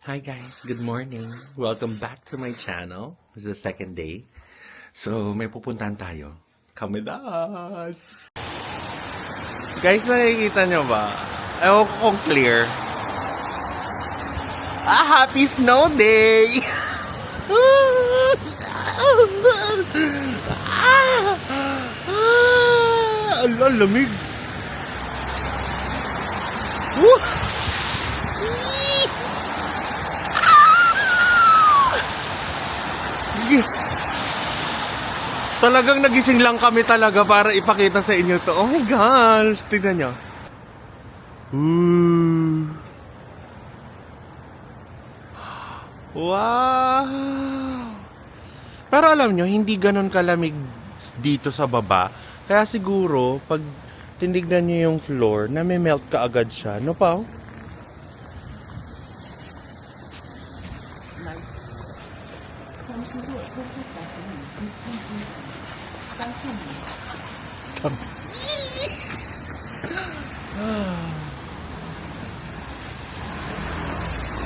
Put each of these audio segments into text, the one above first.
Hi guys, good morning. Welcome back to my channel. This is the second day. So, may pupuntahan tayo. Come with us! Guys, nakikita nyo ba? Ewan ko kung clear. Happy snow day! Ang lamig! Woo! Talagang nagising lang kami talaga para ipakita sa inyo to. Oh my gosh! Tignan nyo. Wow! Pero alam nyo, hindi ganon kalamig dito sa baba. Kaya siguro, pag tinignan nyo yung floor, na may melt ka agad siya. No pa?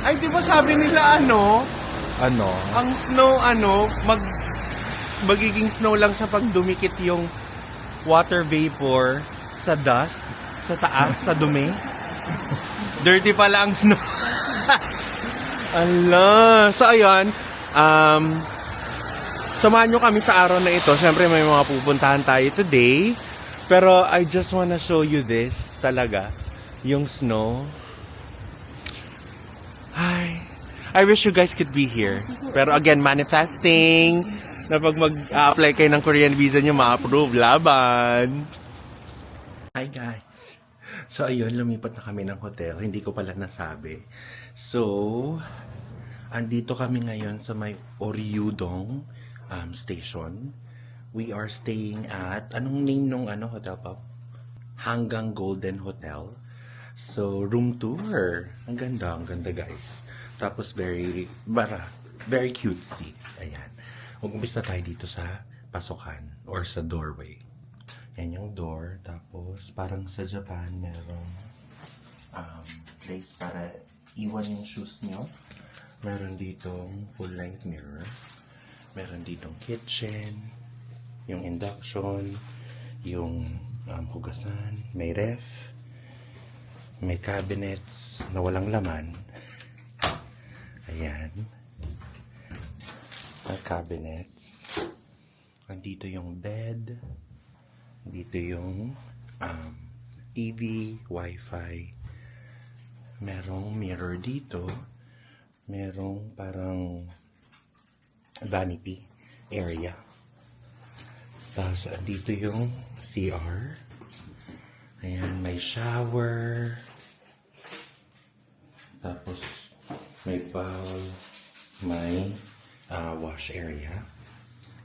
Ay, di ba sabi nila Ano? Ang snow magiging snow lang siya pag dumikit yung water vapor sa dust, sa taas, sa dumi. Dirty pala ang snow. Ala. So, ayan. Samahan nyo kami sa araw na ito. Siyempre, may mga pupuntahan tayo today. Pero, I just wanna show you this talaga. Yung snow. I wish you guys could be here. Pero again, manifesting na pag mag-apply kayo ng Korean visa nyo, ma-approve. Laban! Hi guys! So ayun, lumipat na kami ng hotel. Hindi ko pala nasabi. So, andito kami ngayon sa may Oryudong station. We are staying at, anong name nung hotel pa? Hanggang Golden Hotel. So, room tour. Ang ganda guys. Tapos very cutesy. Ayan. Mag-umpisa tayo dito sa pasukan or sa doorway. Yan yung door. Tapos parang sa Japan merong place para iwan yung shoes nyo. Meron ditong full-length mirror. Meron ditong kitchen. Yung induction. Yung hugasan. May ref. May cabinets na walang laman. Ayan. May cabinets. Andito yung bed. Andito yung TV, Wi-Fi. Merong mirror dito. Merong parang vanity area. Tapos andito yung CR. Ayan, may shower. Tapos may bowl, may wash area.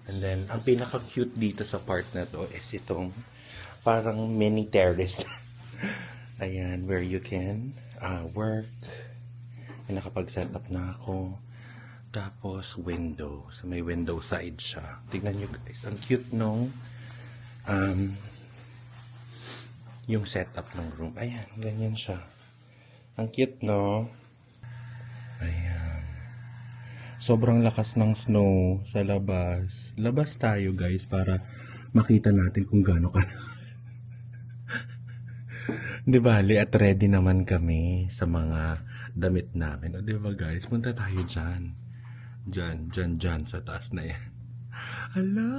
And then, ang pinaka-cute dito sa part na to is itong parang mini terrace. Ayan, where you can work. And nakapag-set up na ako. Tapos, window. So, may window side siya. Tignan nyo guys, ang cute nung yung setup ng room. Ayan, ganyan siya. Ang cute, no? Ayan. Sobrang lakas ng snow sa labas. Labas tayo guys para makita natin kung gaano ka. Di bali at ready naman kami sa mga damit namin. O di ba guys, punta tayo dyan. Dyan sa taas na yan. Hala,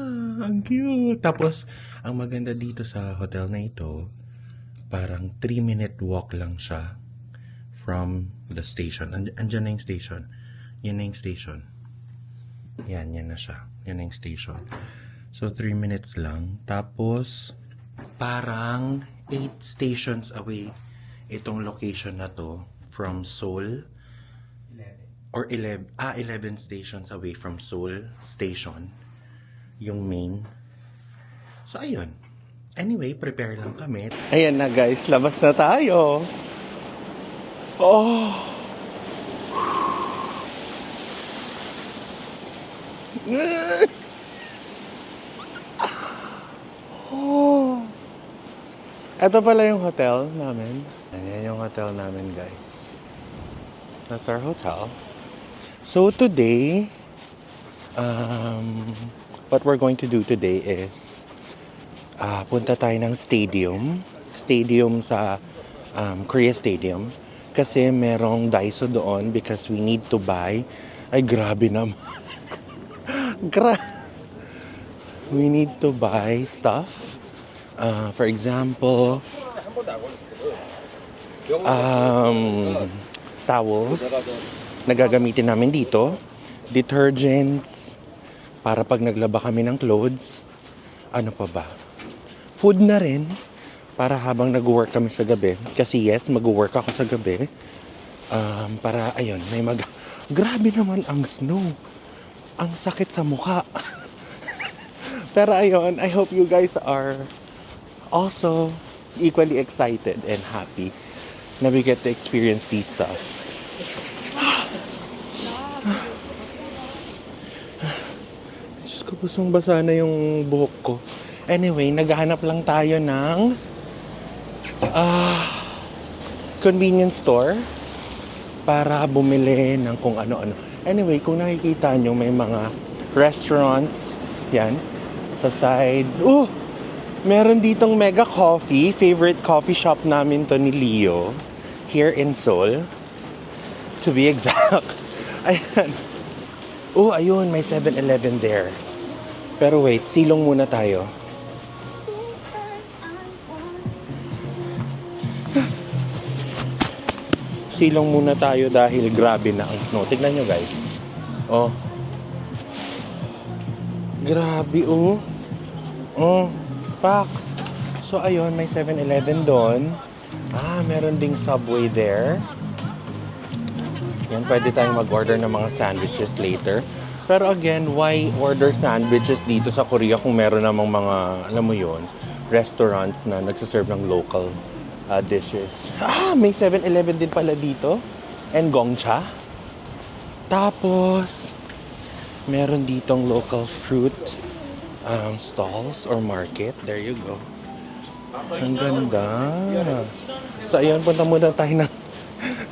ang cute. Tapos, ang maganda dito sa hotel na ito, parang 3-minute walk lang siya from the station. Andyan na yung station. Yan na yung station. Yan na siya. Yan na yung station. So, 3 minutes lang. Tapos, parang 8 stations away itong location na to from Seoul. 11 stations away from Seoul Station. Yung main. So, ayun. Anyway, prepare lang kami. Ayan na guys, labas na tayo. Oh. Oh. Ito pala yung hotel namin. Ayan yung hotel namin, guys. That's our hotel. So today, what we're going to do today is punta tayo ng stadium sa Korea Stadium kasi merong Daiso doon because we need to buy. Ay, grabe naman. We need to buy stuff. For example, towels na gagamitin namin dito, detergents para pag naglaba kami ng clothes. Ano pa ba? Food na rin para habang nag-work kami sa gabi. Kasi yes, mag-work ako sa gabi. Para, ayun, Grabe naman ang snow. Ang sakit sa mukha. Pero ayun, I hope you guys are also equally excited and happy na we get to experience these stuff. Diyos ko, basang-basa na yung buhok ko. Anyway, naghahanap lang tayo ng convenience store para bumili ng kung ano-ano. Anyway, kung nakikita nyo, may mga restaurants, yan, sa side. Meron ditong Mega Coffee. Favorite coffee shop namin to ni Leo. Here in Seoul. To be exact. Ayan. Ayun, may 7-Eleven there. Pero wait, silong muna tayo. Silong muna tayo dahil grabe na ang snow. Tignan nyo guys. Grabe pak. So ayun, may 7-Eleven doon. Meron ding Subway there. Yan, pwede tayong mag-order ng mga sandwiches later. Pero again, why order sandwiches dito sa Korea kung meron namang mga, alam mo yun, restaurants na nagsaserve ng local dishes. May 7-Eleven din pala dito. And Gongcha. Tapos, meron ditong local fruit stalls or market. There you go. Ang ganda. So, ayun, punta muna tayo na.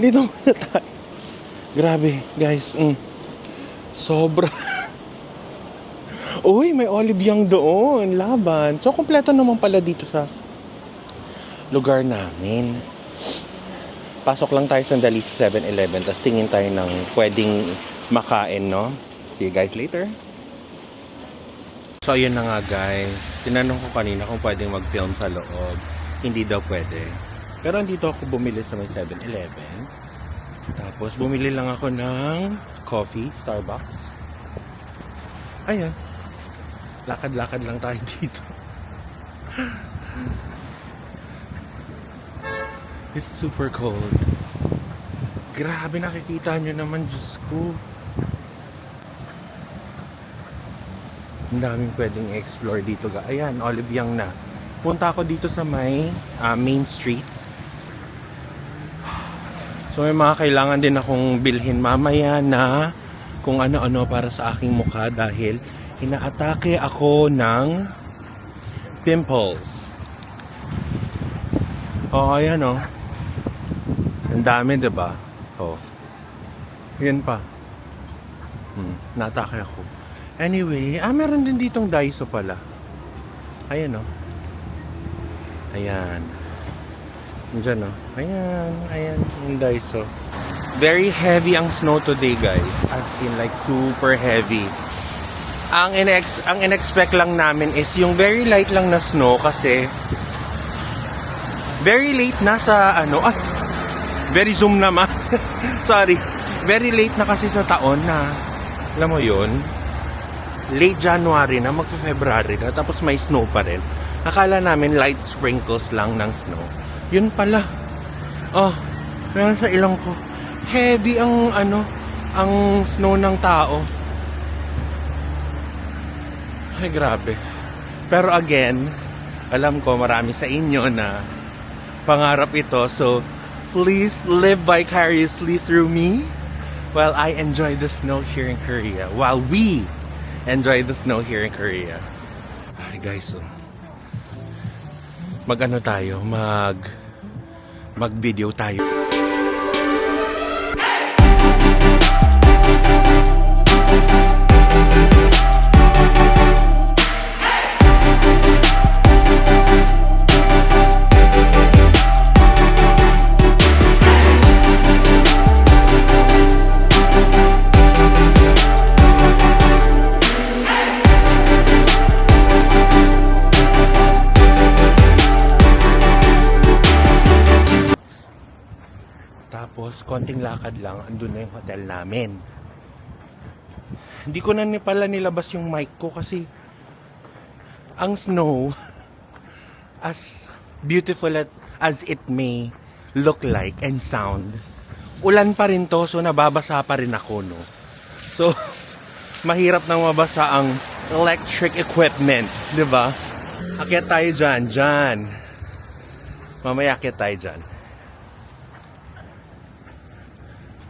Dito muna tayo. Grabe, guys. Sobra. Uy, may Olive Young doon. Laban. So, kompleto naman pala dito sa lugar namin. Pasok lang tayo sandali sa 7-Eleven. Tapos tingin tayo ng pwedeng makain, no? See you guys later. So, ayun na nga guys. Tinanong ko kanina kung pwedeng mag-film sa loob. Hindi daw pwede. Pero andito ako bumili sa may 7-Eleven. Tapos, bumili lang ako ng coffee, Starbucks. Ayan. Lakad-lakad lang tayo dito. It's super cold. Grabe, nakikita nyo naman, Diyos ko. Ang daming pwedeng explore dito. Ayan, Olive Young na. Punta ako dito sa may Main Street. So may mga kailangan din akong bilhin mamaya na kung ano-ano para sa aking mukha dahil inaatake ako ng pimples. Ayan Ang dami, diba? Yan pa. Naatake ako. Anyway, meron din ditong Daiso pala. Ayan Ayan. Diyan Ayan, yung Daiso. Very heavy ang snow today, guys. As in, like, super heavy. Ang in-expect lang namin is yung very light lang na snow kasi very late na sa very zoom naman. Sorry. Very late na kasi sa taon na, alam mo yun, late January na, magpa-February na, tapos may snow pa rin. Akala namin light sprinkles lang ng snow. Yun pala. Meron sa ilong ko. Heavy ang snow ng tao. Ay, grabe. Pero again, alam ko marami sa inyo na pangarap ito. So, please live vicariously through me while I enjoy the snow here in Korea. While we enjoy the snow here in Korea. Ay, guys, mag-video tayo. konting lakad lang, andun na yung hotel namin. Hindi ko na pala nilabas yung mic ko kasi ang snow, as beautiful as it may look like and sound, ulan pa rin to, so nababasa pa rin ako, no? So, mahirap nang mabasa ang electric equipment, di ba? Akyat tayo dyan. Mamaya akyat tayo dyan.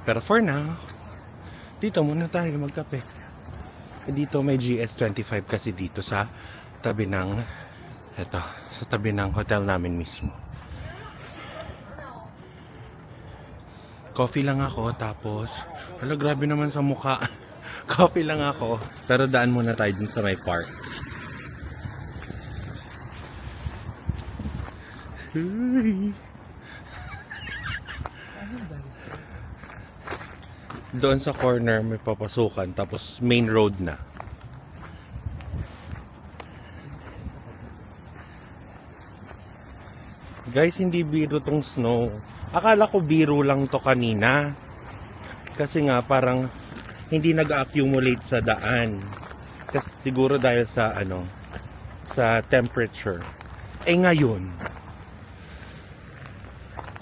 Pero for now, dito muna tayo magkape. Dito may GS25 kasi dito sa tabi ng sa tabi ng hotel namin mismo. Coffee lang ako, tapos wala, grabe naman sa mukha. Coffee lang ako, pero daan muna tayo dun sa may park. Doon sa corner may papasukan, tapos main road na. Guys, hindi biro tong snow. Akala ko biro lang to kanina. Kasi nga parang hindi nag-accumulate sa daan. Kasi siguro dahil sa sa temperature. Eh ngayon,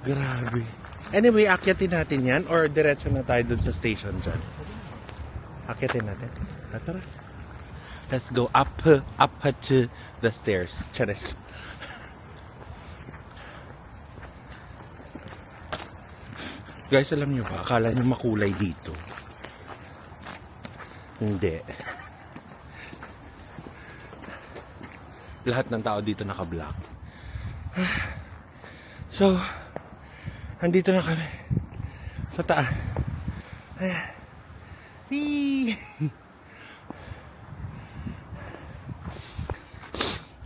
grabe. Anyway, akyatin natin yan or diretso na tayo dun sa station dyan. Akyatin natin. Tara. Let's go up to the stairs. Charis. Guys, alam nyo ba? Akala nyo makulay dito. Hindi. Lahat ng tao dito naka-black. So, andito na kami sa taas.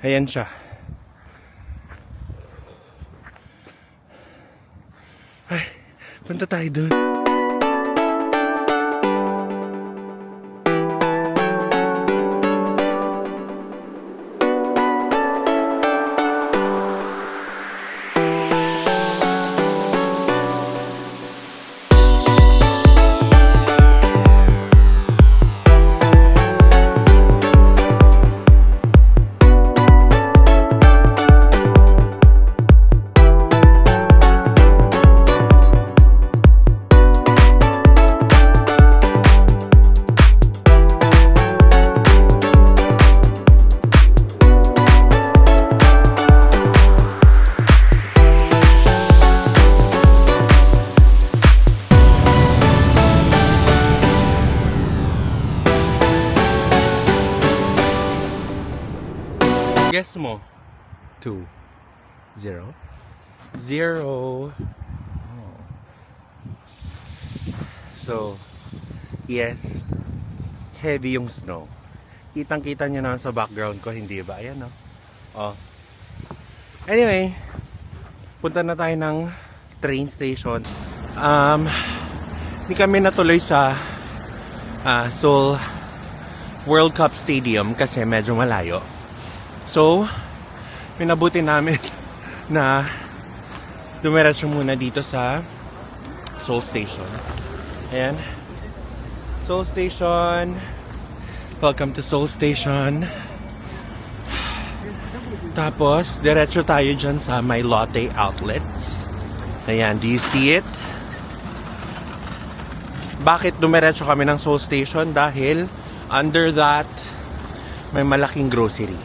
Ayan siya. Ay, punta tayo doon. Guess mo. 2 0 0. So, yes, heavy yung snow. Kitang-kita nyo na sa background ko, hindi ba? Ayan, no? Oh. Anyway, punta na tayo ng train station. Hindi kami natuloy sa Seoul World Cup Stadium kasi medyo malayo. So, pinabuti namin na dumiretso muna dito sa Seoul Station. Ayan. Seoul Station. Welcome to Seoul Station. Tapos, diretso tayo dyan sa may Lotte Outlets. Ayan, do you see it? Bakit dumiretso kami ng Seoul Station? Dahil under that, may malaking grocery.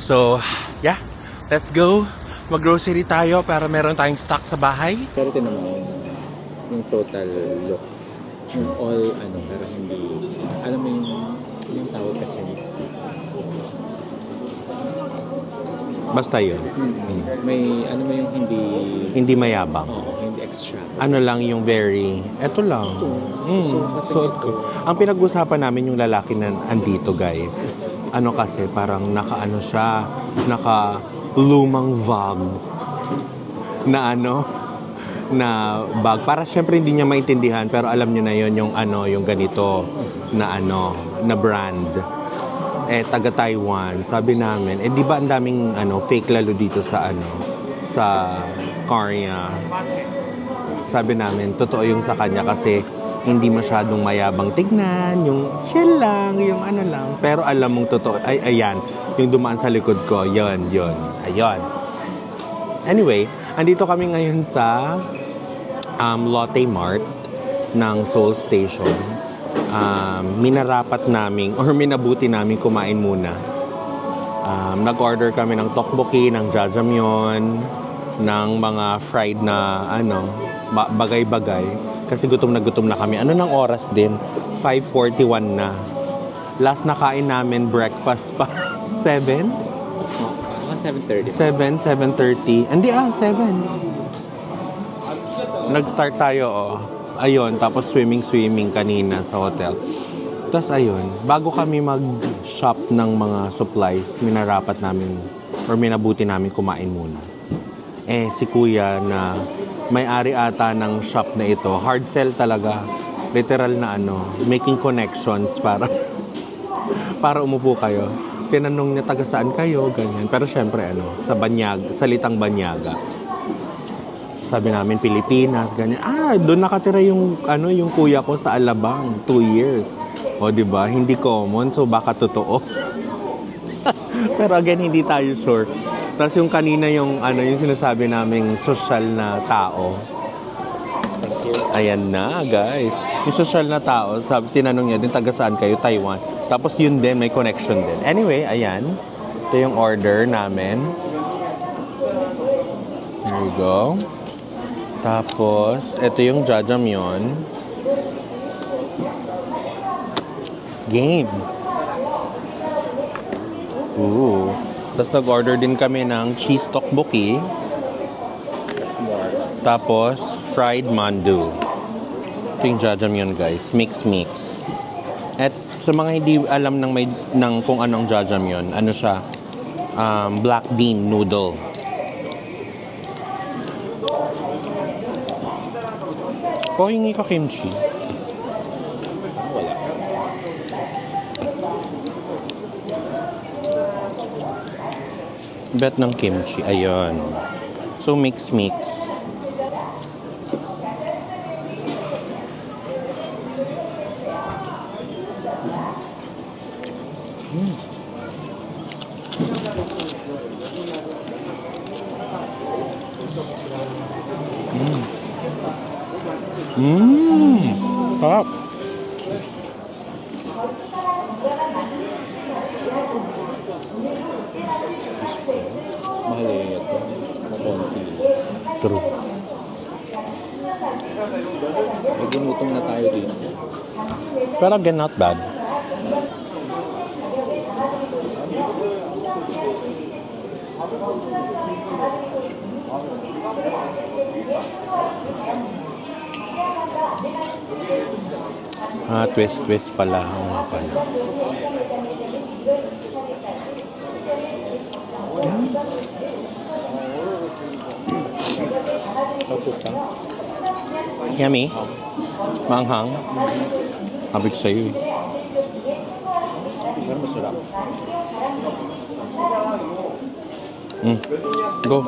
So, yeah, let's go. Mag-grocery tayo para meron tayong stock sa bahay. Pero tinan mo yung total look. Yung all, pero hindi, alam mo yung tawag kasi. Basta yun. May, mo yung hindi, Hindi mayabang. hindi extra. Ano lang yung very, eto lang. Suot ko. Ang pinag-usapan namin yung lalaki na andito, guys. Ano kasi, parang naka-ano siya, naka-lumang Vogue na na bag. Para syempre hindi niya maintindihan, pero alam niyo na yon yung yung ganito na na brand. Taga Taiwan. Sabi namin, di ba ang daming fake lalo dito sa sa Korea. sabi namin, totoo yung sa kanya kasi hindi masyadong mayabang tignan, yung chill lang, yung ano lang. Pero alam mong totoo, ay, ayan, yung dumaan sa likod ko, yon, ayun. Anyway, andito kami ngayon sa Lotte Mart ng Seoul Station. Minarapat namin, or minabuti namin kumain muna. Nag-order kami ng tteokbokki, ng jjajangmyeon, ng mga fried na bagay-bagay kasi gutom na kami. Ano ng oras din? 5:41 na. Last na kain namin breakfast pa 7? Mga 7:30. 7:30. Hindi 7. Nag-start tayo Ayun, tapos swimming kanina sa hotel. Tapos ayun, bago kami mag-shop ng mga supplies, minarapat namin or minabuti namin kumain muna. Si kuya na may-ari ata ng shop na ito, hard sell talaga. Literal na making connections para para umupo kayo. Tinanong niya taga saan kayo, ganyan. Pero syempre sa Salitang Banyaga. Sabi namin Pilipinas, ganyan. Doon nakatira yung yung kuya ko sa Alabang, 2 years. O di ba? Hindi common, so baka totoo. Pero again, hindi tayo sure. Tapos yung kanina yung sinasabi naming social na tao. Ayan na, guys. Yung social na tao, tinanong niya din, taga saan kayo? Taiwan. Tapos yun din, may connection din. Anyway, ayan. Ito yung order namin. There you go. Tapos, ito yung jjajangmyeon. Game. Ooh. Tapos nag-order din kami ng cheese tteokbokki. Tapos, fried mandu. Ito yung jjajangmyeon, guys. Mix. At sa mga hindi alam ng kung anong jjajangmyeon, siya? Black bean noodle. Hingi ka kimchi. Wala. Bet ng kimchi. Ayun. So, mix. Sarap. Mahal ito. Makonti. True. Nagumutom na tayo dito. Pero again, not bad. Twist pala. Oo nga pala. Yummy. Manghang. Sabi ko sa'yo eh. Pero masarap. Go.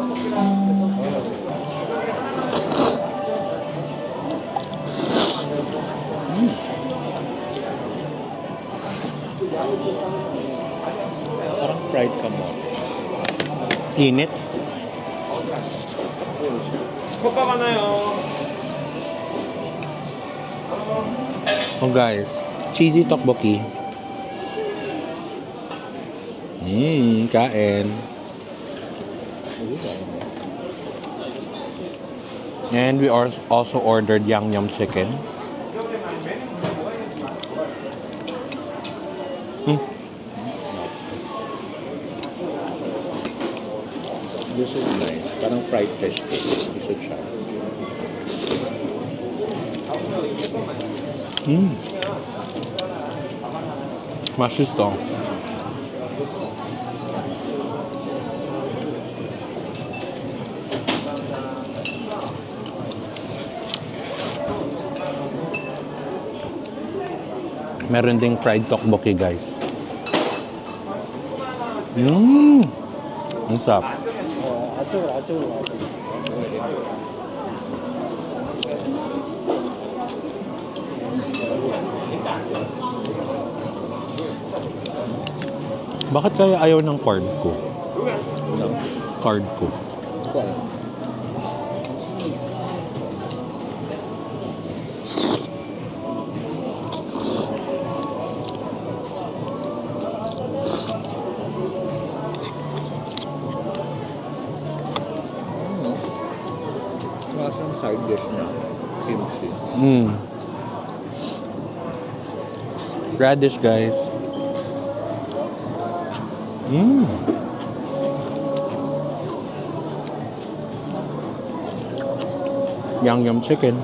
Parang fried kamote. Init. Oh guys, cheesy tteokbokki. Kain. And we also ordered Yangnam chicken. This is nice. Parang fried fish cake. You should try. 맛있어. Meron ding fried tteokbokki, guys. Ang sarap. Bakit kaya ayaw ng card ko? No? Card ko. Well, Masang side dish na. Kimchi. Radish, guys. Yum chicken.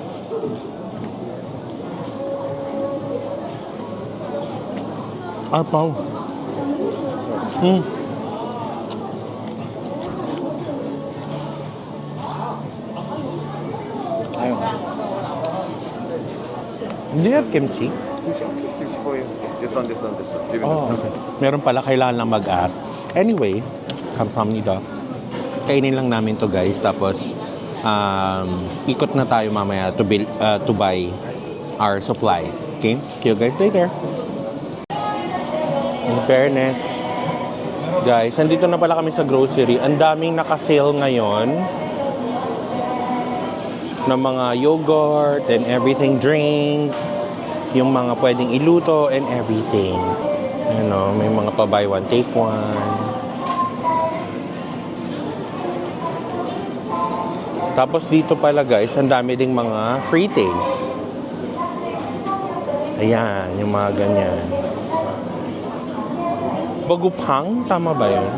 Apaw. Ayun. Do you have kimchi? It's for you. This one. Give me Oh, okay. Meron pala, kailangan lang mag-ask. Anyway, kamsahamnida. Kainin lang namin to, guys. Tapos, ikot na tayo mamaya to buy our supplies. Okay? See you guys later. In fairness, guys, andito na pala kami sa grocery. Ang daming naka-sale ngayon ng mga yogurt and everything, drinks, yung mga pwedeng iluto and everything. Ano, may mga pa buy one, take one. Tapos dito pala, guys, ang dami ding mga free taste. Ayan, yung mga ganyan. Bagupang, tama ba yun?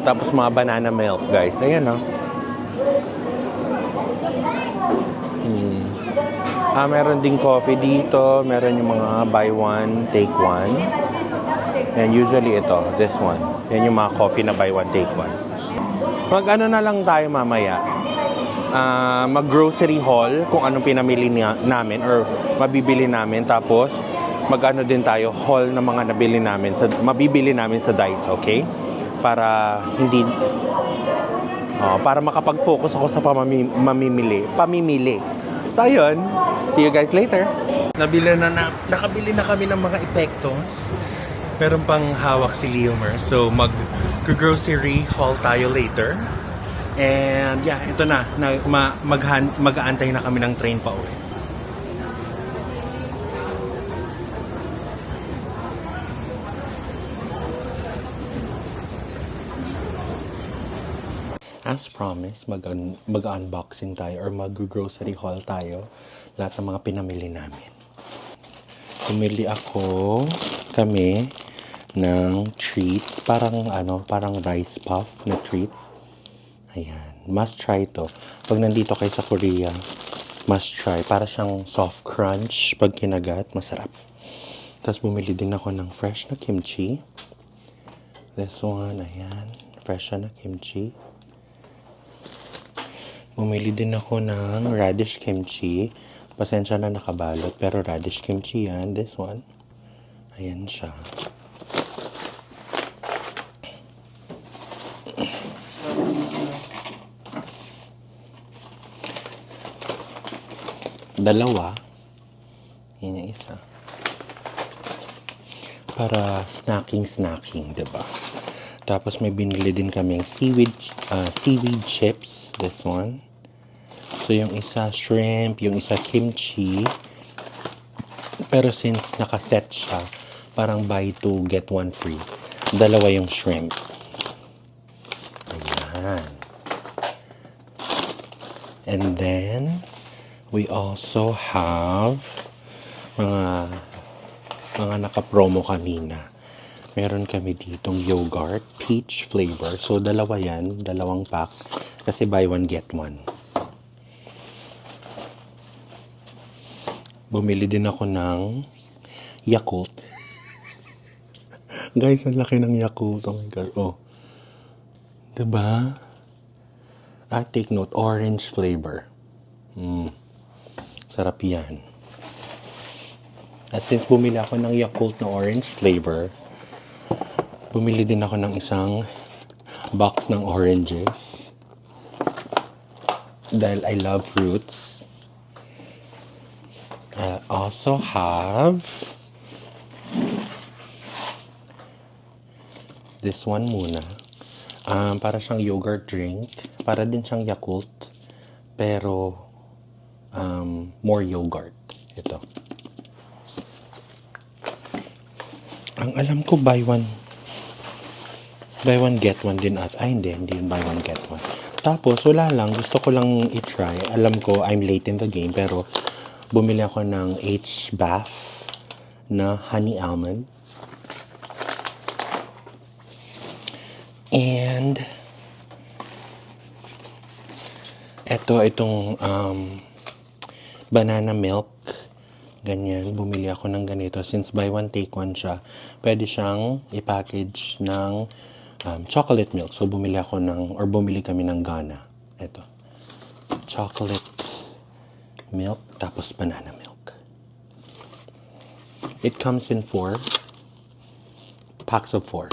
Tapos mga banana milk, guys. Ayan, oh. Meron ding coffee dito. Meron yung mga buy one, take one. And usually ito, this one. Yan yung mga coffee na buy one, take one. Mag-ano na lang tayo mamaya. Mag-grocery haul kung anong pinamili namin or mabibili namin. Tapos, mag-ano din tayo, haul ng mga mabibili namin sa Daiso, okay? Para hindi... para makapag-focus ako sa pamimili. So, ayun. See you guys later. Nakabili na kami ng mga epektos. Meron pang hawak si Leomer. So, mag-grocery haul tayo later. And, yeah, ito na. Mag-aantay na kami ng train pa uwi. As promised, mag-unboxing tayo or mag-grocery haul tayo. Lahat ng mga pinamili namin. Pumili kami ng treat. Parang rice puff na treat. Ayan. Must try to. Pag nandito kayo sa Korea, must try. Para siyang soft crunch. Pag kinagat, masarap. Tapos bumili din ako ng fresh na kimchi. This one, ayan. Fresh na kimchi. Bumili din ako ng radish kimchi. Pasensya na nakabalot, pero radish kimchi yan. This one. Ayan siya. Dalawa. Yan yung isa. Para snacking, diba? Tapos may binili din kaming seaweed chips. This one. So, yung isa shrimp, yung isa kimchi. Pero since nakaset siya, parang buy two, get one free. Dalawa yung shrimp. Ayan. And then, we also have mga naka-promo kanina. Meron kami ditong yogurt, peach flavor. So, dalawa yan, dalawang pack. Kasi buy one, get one. Bumili din ako ng Yakult. Guys, ang laki ng Yakult. Oh my God. Oh. Diba? Take note, orange flavor. Sarap yan. At since bumili ako ng Yakult na orange flavor, bumili din ako ng isang box ng oranges. Dahil I love fruits. I also have this one muna. Para siyang yogurt drink. Para din siyang Yakult. Pero, more yogurt. Ito. Ang alam ko, buy one get one din at. Ay, hindi yun buy one get one. Tapos, wala lang. Gusto ko lang i-try. Alam ko, I'm late in the game. Pero, bumili ako ng H-Bath na honey almond. And, itong banana milk. Ganyan, bumili ako ng ganito. Since buy one, take one siya, pwede siyang i-package ng chocolate milk. So, bumili kami ng Ghana. Ito. Chocolate milk, tapos banana milk. It comes in 4 packs of 4.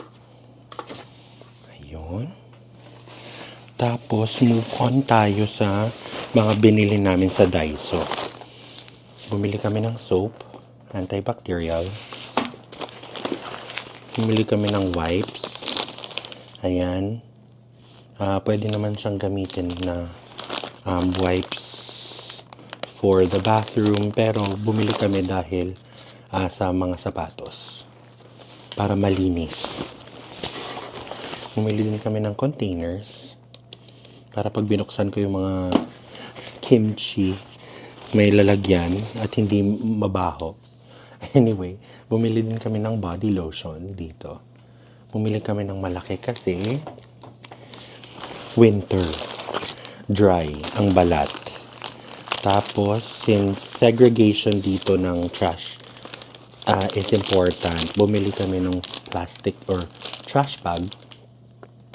Ayun. Tapos, move on tayo sa mga binili namin sa Daiso. Bumili kami ng soap, antibacterial. Bumili kami ng wipes. Ayan. Pwede naman siyang gamitin na wipes for the bathroom. Pero bumili kami dahil sa mga sapatos. Para malinis. Bumili din kami ng containers. Para pag binuksan ko yung mga kimchi, may lalagyan at hindi mabaho. Anyway, bumili din kami ng body lotion dito. Bumili kami ng malaki kasi winter. Dry ang balat. Tapos, since segregation dito ng trash is important, bumili kami ng plastic or trash bag.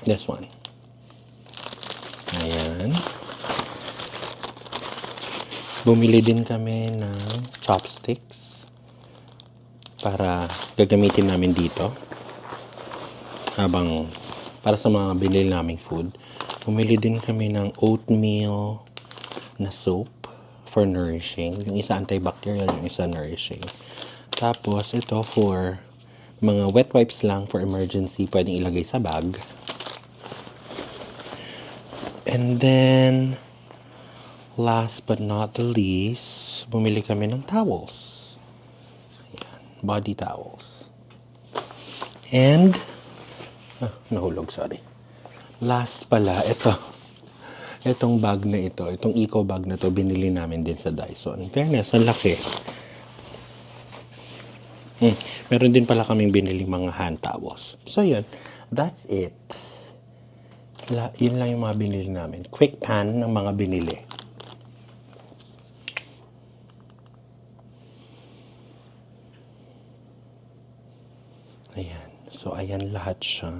This one. Ayan. Bumili din kami ng chopsticks para gagamitin namin dito para sa mga binili naming food. Bumili din kami ng oatmeal na soap for nourishing. Yung isa antibacterial, yung isa nourishing. Tapos ito for mga wet wipes lang for emergency, pwedeng ilagay sa bag. And then last but not the least, bumili kami ng towels. Ayan, body towels. And, nahulog, sorry. Last pala, itong bag na ito, itong eco bag na to, binili namin din sa Dyson. Fairness, ang laki. Meron din pala kaming binili mga hand towels. So, yun. That's it. Yun lang yung mga binili namin. Quick pan ng mga binili. Ayan. So, ayan lahat siya.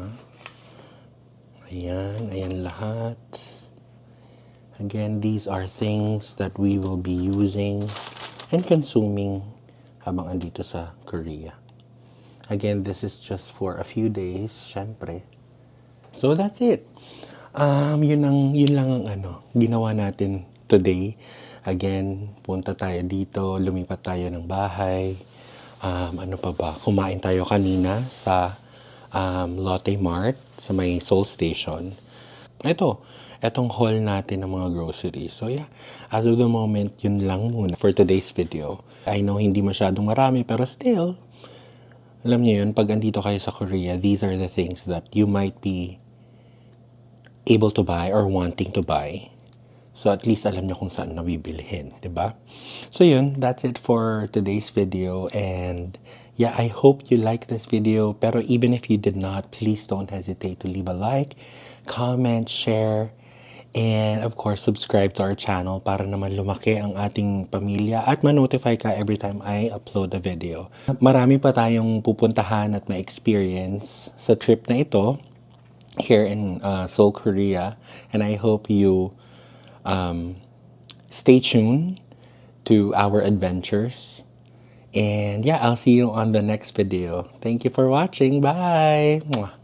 Ayan lahat. Again, these are things that we will be using and consuming habang andito sa Korea. Again, this is just for a few days, syempre. So, that's it. Yun lang ang ginawa natin today. Again, punta tayo dito, lumipat tayo ng bahay. Ano pa ba? Kumain tayo kanina sa Lotte Mart sa may Seoul Station. Etong haul natin ng mga groceries. So yeah, as of the moment, yun lang muna for today's video. I know hindi masyadong marami, pero still, alam niyo yun, pag andito kayo sa Korea, these are the things that you might be able to buy or wanting to buy. So at least alam niyo kung saan nabibilhin, 'di ba? So yun, that's it for today's video, and yeah, I hope you like this video. Pero even if you did not, please don't hesitate to leave a like, comment, share, and of course, subscribe to our channel para naman lumaki ang ating pamilya at ma-notify ka every time I upload a video. Marami pa tayong pupuntahan at ma-experience sa trip na ito here in Seoul, Korea, and I hope you stay tuned to our adventures. And yeah, I'll see you on the next video. Thank you for watching. Bye! Mwah.